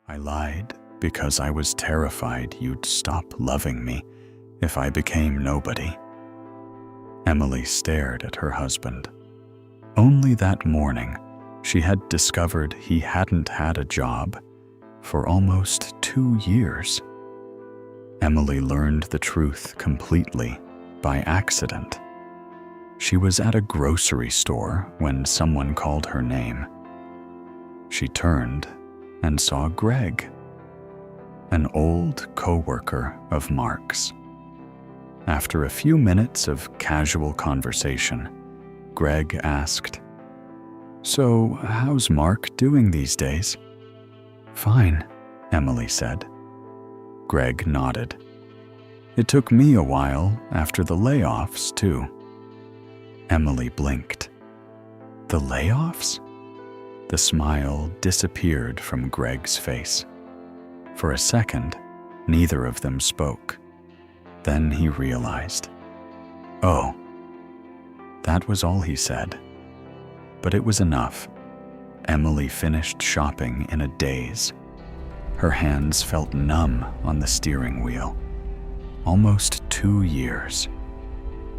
I lied because I was terrified you'd stop loving me if I became nobody. Emily stared at her husband. Only that morning, she had discovered he hadn't had a job for almost 2 years. Emily learned the truth completely by accident. She was at a grocery store when someone called her name. She turned and saw Greg, an old coworker of Mark's. After a few minutes of casual conversation, Greg asked, "So, how's Mark doing these days?" "Fine," Emily said. Greg nodded. "It took me a while after the layoffs, too." Emily blinked. "The layoffs?" The smile disappeared from Greg's face. For a second, neither of them spoke. Then he realized. "Oh." That was all he said. But it was enough. Emily finished shopping in a daze. Her hands felt numb on the steering wheel. Almost 2 years.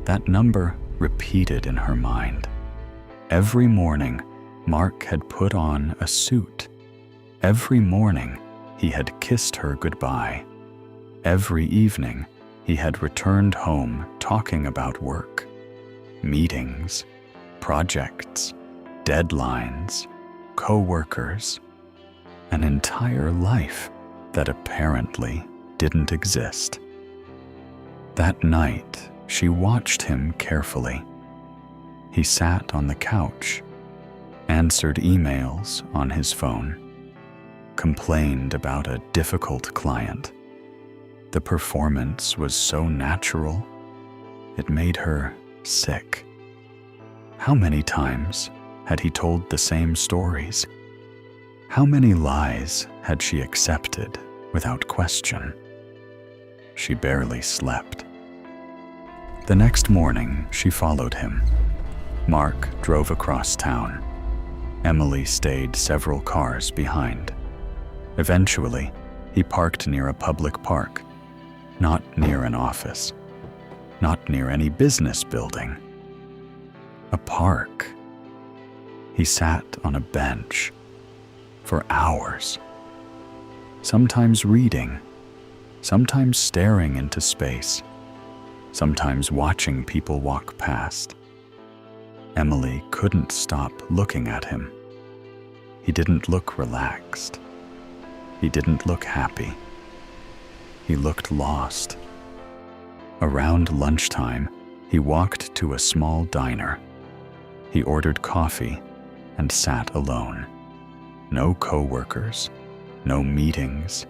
That number repeated in her mind. Every morning, Mark had put on a suit. Every morning, he had kissed her goodbye. Every evening, he had returned home talking about work, meetings, projects, deadlines, coworkers, an entire life that apparently didn't exist. That night, she watched him carefully. He sat on the couch, answered emails on his phone, complained about a difficult client. The performance was so natural, it made her sick. How many times had he told the same stories? How many lies had she accepted without question? She barely slept. The next morning, she followed him. Mark drove across town. Emily stayed several cars behind. Eventually, he parked near a public park, not near an office, not near any business building. A park. He sat on a bench for hours, sometimes reading, sometimes staring into space, sometimes watching people walk past. Emily couldn't stop looking at him. He didn't look relaxed. He didn't look happy. He looked lost. Around lunchtime, he walked to a small diner. He ordered coffee and sat alone. No coworkers, no meetings,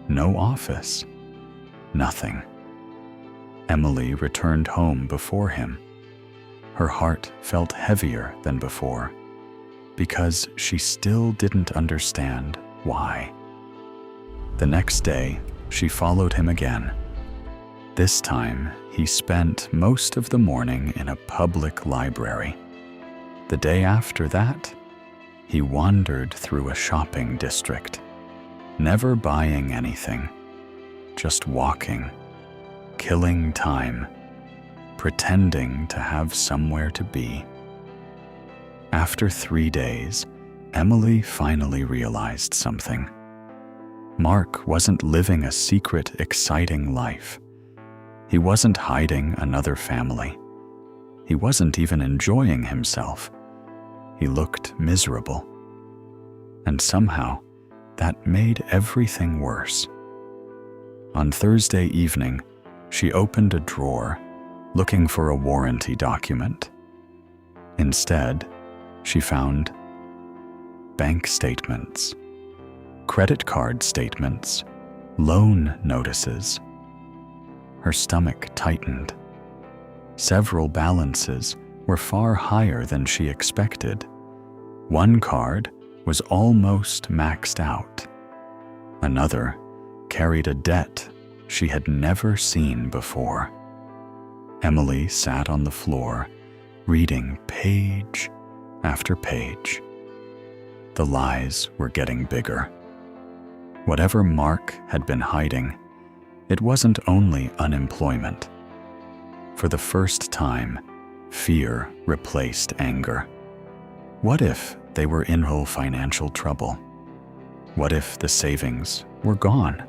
no office, nothing. Emily returned home before him. Her heart felt heavier than before, because she still didn't understand why. The next day, she followed him again. This time, he spent most of the morning in a public library. The day after that, he wandered through a shopping district, never buying anything, just walking, killing time, pretending to have somewhere to be. After 3 days, Emily finally realized something. Mark wasn't living a secret, exciting life. He wasn't hiding another family. He wasn't even enjoying himself. He looked miserable. And somehow, that made everything worse. On Thursday evening, she opened a drawer, looking for a warranty document. Instead, she found bank statements, credit card statements, loan notices. Her stomach tightened. Several balances were far higher than she expected. One card was almost maxed out. Another carried a debt she had never seen before. Emily sat on the floor, reading page after page. The lies were getting bigger. Whatever Mark had been hiding, it wasn't only unemployment. For the first time, fear replaced anger. What if they were in real financial trouble? What if the savings were gone?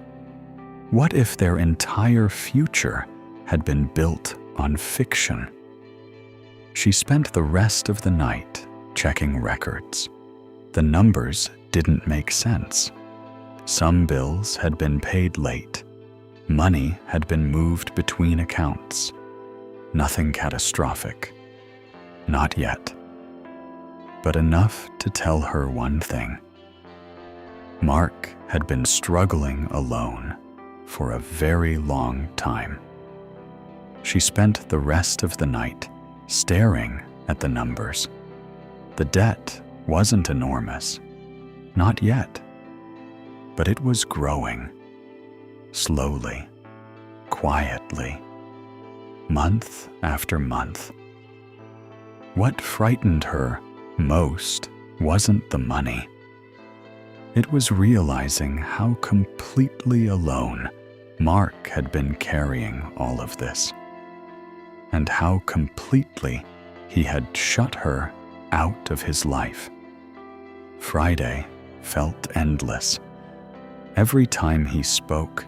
What if their entire future had been built on fiction? She spent the rest of the night checking records. The numbers didn't make sense. Some bills had been paid late. Money had been moved between accounts. Nothing catastrophic. Not yet. But enough to tell her one thing. Mark had been struggling alone for a very long time. She spent the rest of the night staring at the numbers. The debt wasn't enormous. Not yet. But it was growing. Slowly. Quietly. Month after month. What frightened her most wasn't the money. It was realizing how completely alone Mark had been carrying all of this, and how completely he had shut her out of his life. Friday felt endless. Every time he spoke,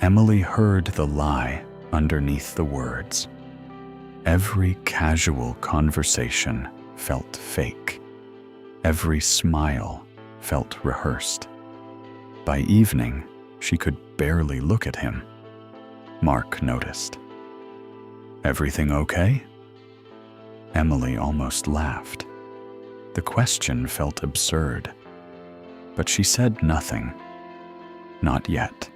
Emily heard the lie underneath the words. Every casual conversation felt fake. Every smile felt rehearsed. By evening, she could barely look at him. Mark noticed. "Everything okay?" Emily almost laughed. The question felt absurd, but she said nothing. Not yet.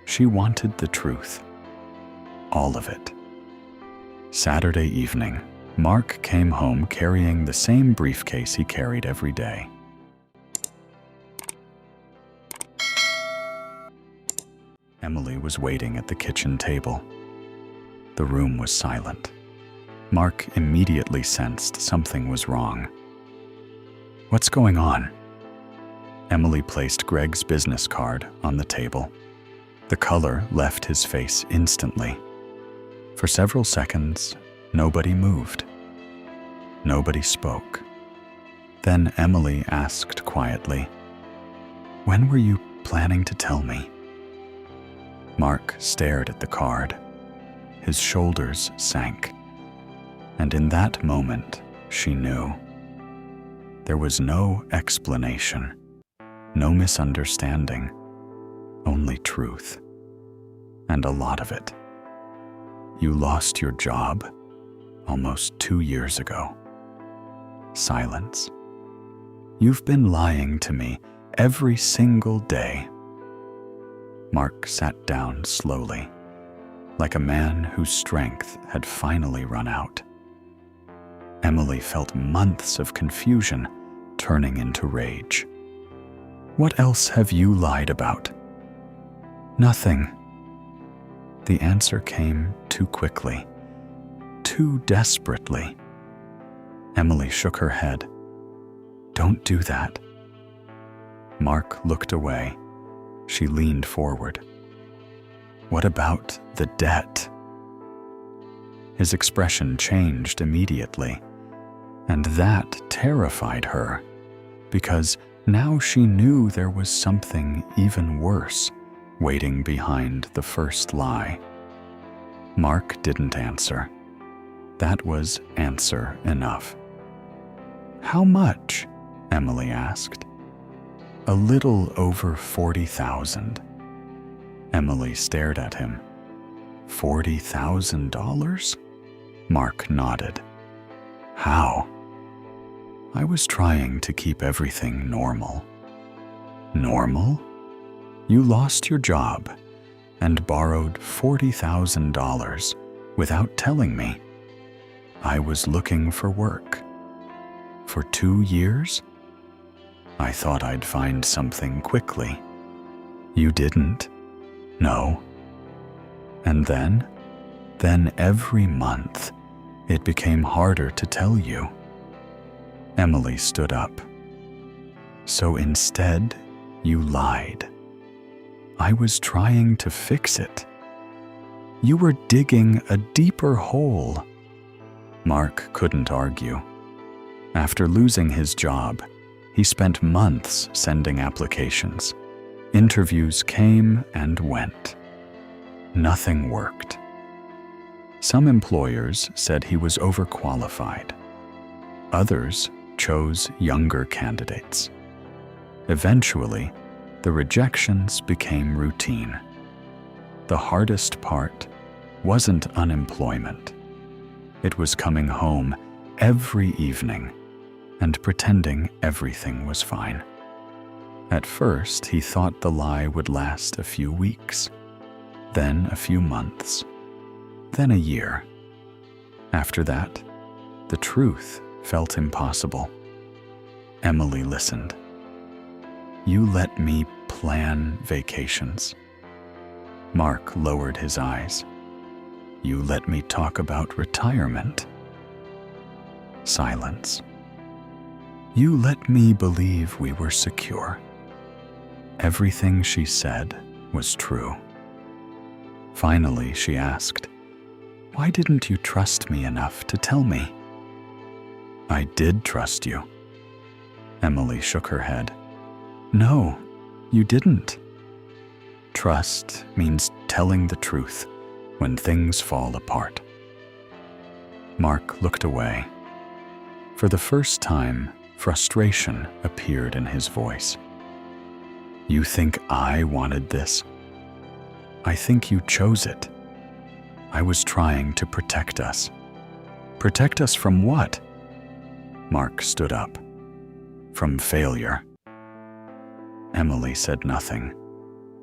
She wanted the truth. All of it. Saturday evening, Mark came home carrying the same briefcase he carried every day. Emily was waiting at the kitchen table. The room was silent. Mark immediately sensed something was wrong. "What's going on?" Emily placed Greg's business card on the table. The color left his face instantly. For several seconds, nobody moved. Nobody spoke. Then Emily asked quietly, "When were you planning to tell me?" Mark stared at the card. His shoulders sank. And in that moment, she knew. There was no explanation, no misunderstanding, only truth. And a lot of it. "You lost your job almost 2 years ago." Silence. "You've been lying to me every single day." Mark sat down slowly, like a man whose strength had finally run out. Emily felt months of confusion turning into rage. "What else have you lied about?" "Nothing." The answer came too quickly, too desperately. Emily shook her head. "Don't do that." Mark looked away. She leaned forward. "What about the debt?" His expression changed immediately, and that terrified her, because now she knew there was something even worse waiting behind the first lie. Mark didn't answer. That was answer enough. "How much?" Emily asked. "A little over 40,000. Emily stared at him. $40,000? Mark nodded. "How?" "I was trying to keep everything normal." "Normal? You lost your job and borrowed $40,000 without telling me. I was looking for work. For 2 years? I thought I'd find something quickly. You didn't? No. And then every month, it became harder to tell you." Emily stood up. "So instead, you lied." I was trying to fix it. You were digging a deeper hole. Mark couldn't argue. After losing his job, he spent months sending applications. Interviews came and went. Nothing worked. Some employers said he was overqualified. Others chose younger candidates. Eventually, the rejections became routine. The hardest part wasn't unemployment. It was coming home every evening and pretending everything was fine. At first, he thought the lie would last a few weeks, then a few months, then a year. After that, the truth felt impossible. Emily listened. You let me plan vacations. Mark lowered his eyes. You let me talk about retirement. Silence. You let me believe we were secure. Everything she said was true. Finally, she asked, why didn't you trust me enough to tell me? I did trust you. Emily shook her head. No, you didn't. Trust means telling the truth when things fall apart. Mark looked away. For the first time, frustration appeared in his voice. You think I wanted this? I think you chose it. I was trying to protect us. Protect us from what? Mark stood up. From failure. Emily said nothing.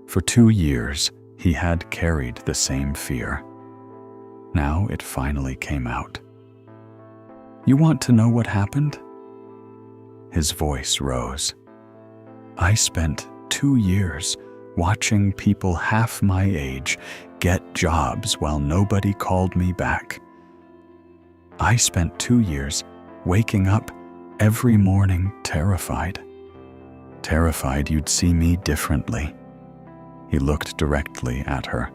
For 2 years, he had carried the same fear. Now it finally came out. You want to know what happened? His voice rose. I spent 2 years watching people half my age get jobs while nobody called me back. I spent 2 years waking up every morning terrified. Terrified you'd see me differently. He looked directly at her.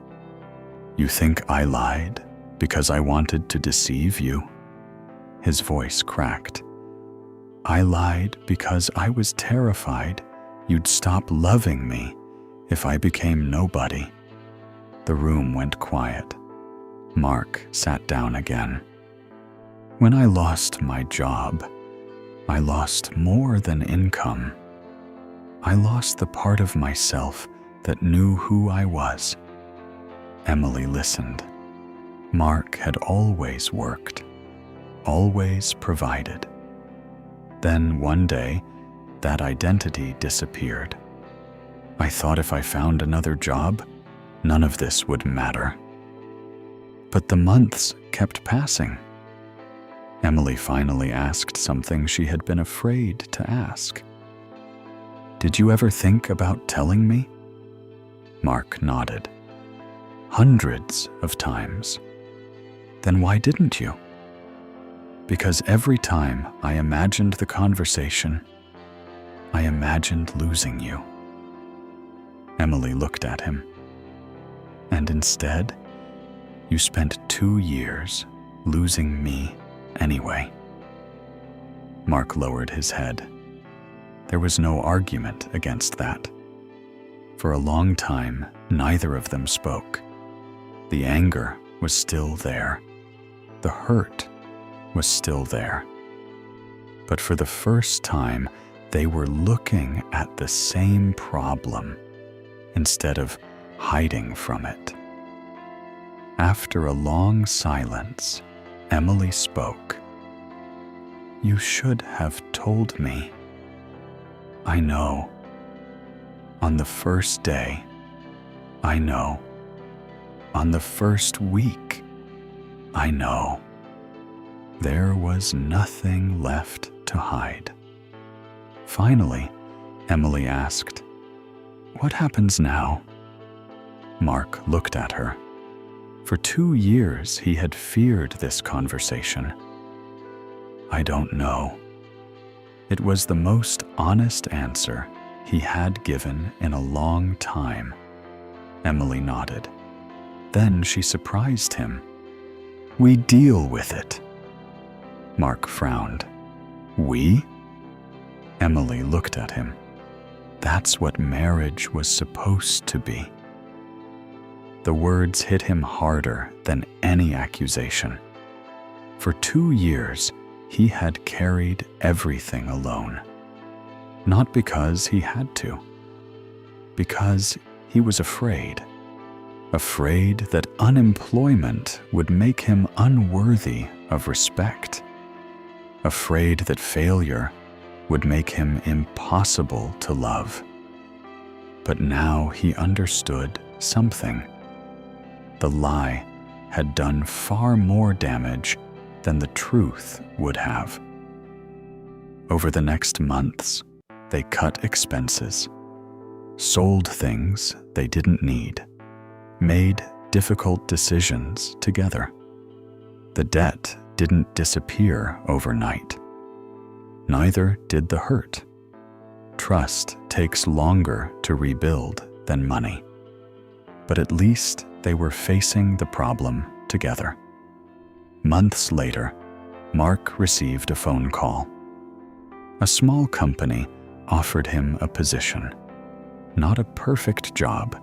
You think I lied because I wanted to deceive you? His voice cracked. I lied because I was terrified you'd stop loving me if I became nobody. The room went quiet. Mark sat down again. When I lost my job, I lost more than income. I lost the part of myself that knew who I was. Emily listened. Mark had always worked, always provided. Then one day, that identity disappeared. I thought if I found another job, none of this would matter. But the months kept passing. Emily finally asked something she had been afraid to ask. Did you ever think about telling me? Mark nodded. Hundreds of times. Then why didn't you? Because every time I imagined the conversation, I imagined losing you. Emily looked at him. And instead, you spent 2 years losing me anyway. Mark lowered his head. There was no argument against that. For a long time, neither of them spoke. The anger was still there. The hurt was still there. But for the first time, they were looking at the same problem instead of hiding from it. After a long silence, Emily spoke. You should have told me. I know. On the first day, I know. On the first week, I know. There was nothing left to hide. Finally, Emily asked, What happens now? Mark looked at her. For 2 years, he had feared this conversation. I don't know. It was the most honest answer he had given in a long time. Emily nodded. Then she surprised him. We deal with it. Mark frowned. We? Emily looked at him. That's what marriage was supposed to be. The words hit him harder than any accusation. For 2 years, he had carried everything alone. Not because he had to. Because he was afraid. Afraid that unemployment would make him unworthy of respect. Afraid that failure would make him impossible to love. But now he understood something. The lie had done far more damage than the truth would have. Over the next months, they cut expenses, sold things they didn't need, made difficult decisions together. The debt didn't disappear overnight. Neither did the hurt. Trust takes longer to rebuild than money. But at least they were facing the problem together. Months later, Mark received a phone call. A small company offered him a position. Not a perfect job,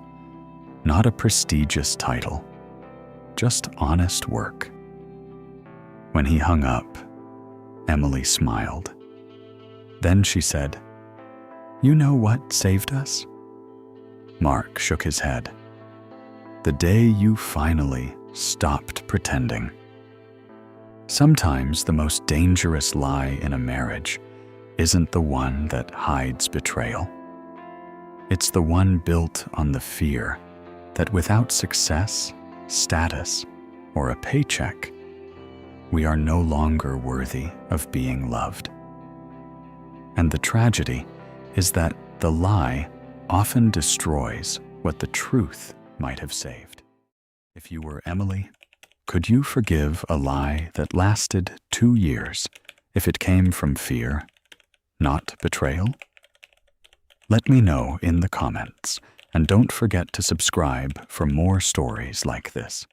not a prestigious title, just honest work. When he hung up, Emily smiled. Then she said, "You know what saved us?" Mark shook his head. "The day you finally stopped pretending." Sometimes the most dangerous lie in a marriage isn't the one that hides betrayal. It's the one built on the fear that without success, status, or a paycheck, we are no longer worthy of being loved. And the tragedy is that the lie often destroys what the truth might have saved. If you were Emily, could you forgive a lie that lasted 2 years if it came from fear, not betrayal? Let me know in the comments, and don't forget to subscribe for more stories like this.